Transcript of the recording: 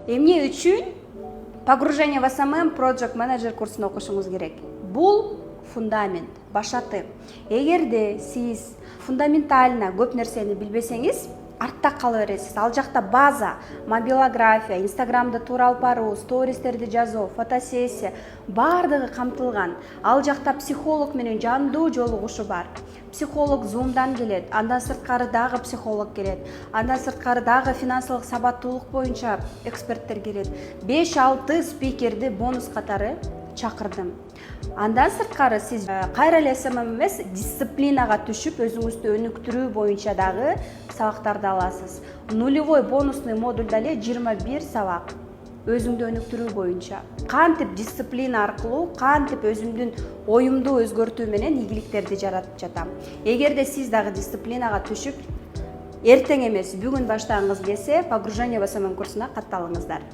Эмне үчүн погружение в SMM Project Manager курсун окушуңуз керек? Бул фундамент, башаты. Эгерде сиз фундаментально көп нерсени билбесеңиз, артта кала бересиз. Ал жакта база, мобилография, Инстаграмда туура алып баруу, стористерди жазуу, фотосессия бардыгы камтылган. Ал жакта психолог менен жандуу жолугушуу бар. Психолог Zoom'дан келет, андан сырткары дагы психолог келет, андан сырткары дагы финансылык сабаттуулук боюнча эксперттер келет. 5-6 спикерди бонус катары чакырдым. Андан сырткары сиз кайра эле SMM эмес, дисциплинага түшүп, өзүңүздү өнүктүрүү боюнча дагы сабактарды аласыз. Нулевой бонусный модульда эле 21 сабак өзүңдү өнүктүрүү боюнча. Кантип дисциплина аркылуу, кантип өзүмдүн оюмду өзгөртүү менен ийгиликтерди жаратып жатам. Эгерде сиз дагы дисциплинага түшүп, эртең эмес, бүгүн баштагыңыз келсе, погружение в SMM курсуна катталыңыздар.